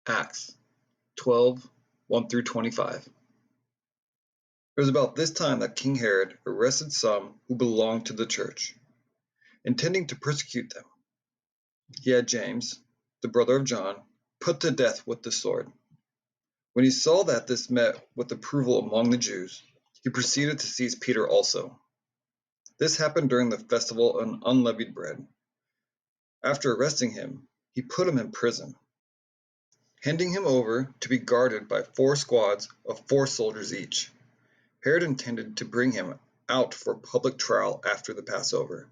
Acts 12, 1 through 25. It was about this time that King Herod arrested some who belonged to the church, intending to persecute them. He had James, the brother of John, put to death with the sword. When he saw that this met with approval among the Jews, he proceeded to seize Peter also. This happened during the festival of unleavened bread. After arresting him, he put him in prison, handing him over to be guarded by 4 squads of 4 soldiers each. Herod intended to bring him out for public trial after the Passover.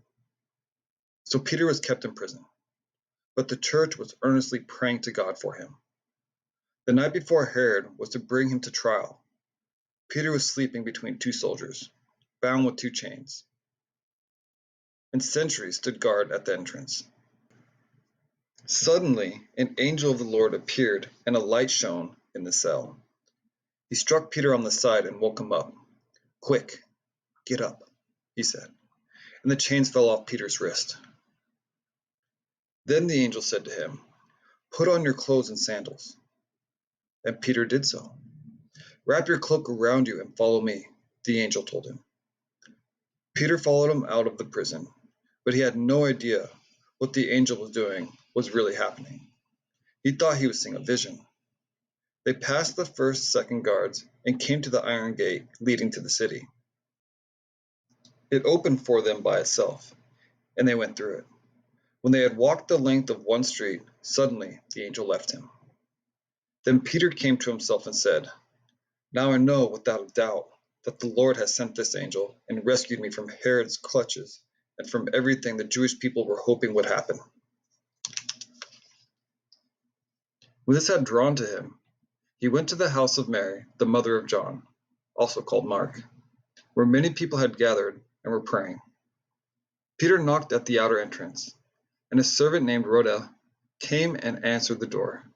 So Peter was kept in prison, but the church was earnestly praying to God for him. The night before Herod was to bring him to trial, Peter was sleeping between 2 soldiers, bound with 2 chains, and sentries stood guard at the entrance. Suddenly, an angel of the Lord appeared, and a light shone in the cell. He struck Peter on the side and woke him up. "Quick, get up," he said, and the chains fell off Peter's wrist. Then the angel said to him, "Put on your clothes and sandals." And Peter did so. "Wrap your cloak around you and follow me," the angel told him. Peter followed him out of the prison, but he had no idea what the angel was doing was really happening. He thought he was seeing a vision. They passed the first, second guards and came to the iron gate leading to the city. It opened for them by itself, and they went through it. When they had walked the length of one street, suddenly the angel left him. Then Peter came to himself and said, "Now I know without a doubt that the Lord has sent this angel and rescued me from Herod's clutches and from everything the Jewish people were hoping would happen." When this had drawn to him, he went to the house of Mary, the mother of John, also called Mark, where many people had gathered and were praying. Peter knocked at the outer entrance, and a servant named Rhoda came and answered the door.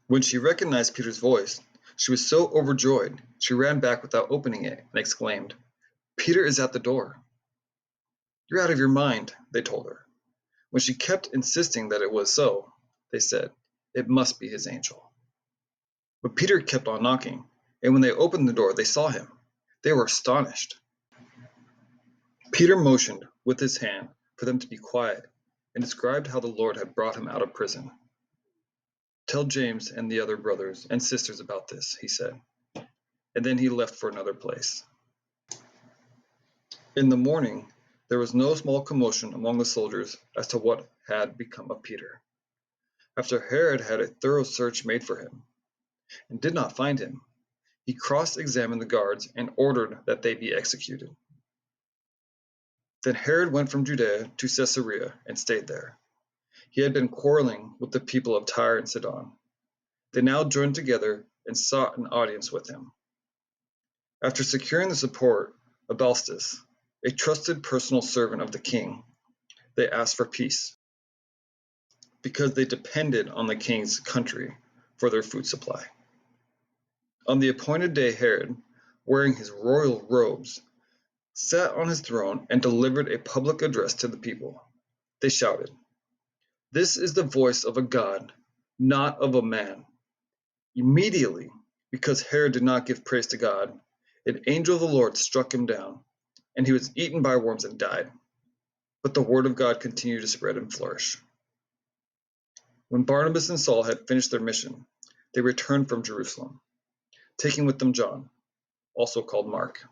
When she recognized Peter's voice, she was so overjoyed she ran back without opening it and exclaimed, "Peter is at the door." "You're out of your mind," they told her. When she kept insisting that it was so, they said, "It must be his angel." But Peter kept on knocking, and when they opened the door, they saw him. They were astonished. Peter motioned with his hand for them to be quiet and described how the Lord had brought him out of prison. "Tell James and the other brothers and sisters about this," he said, and then he left for another place. In the morning, there was no small commotion among the soldiers as to what had become of Peter. After Herod had a thorough search made for him and did not find him, he cross-examined the guards and ordered that they be executed. Then Herod went from Judea to Caesarea and stayed there. He had been quarreling with the people of Tyre and Sidon. They now joined together and sought an audience with him. After securing the support of Blastus, a trusted personal servant of the king, they asked for peace, because they depended on the king's country for their food supply. On the appointed day, Herod, wearing his royal robes, sat on his throne and delivered a public address to the people. They shouted, "This is the voice of a God, not of a man." Immediately, because Herod did not give praise to God, an angel of the Lord struck him down, and he was eaten by worms and died. But the word of God continued to spread and flourish. When Barnabas and Saul had finished their mission, they returned from Jerusalem, taking with them John, also called Mark.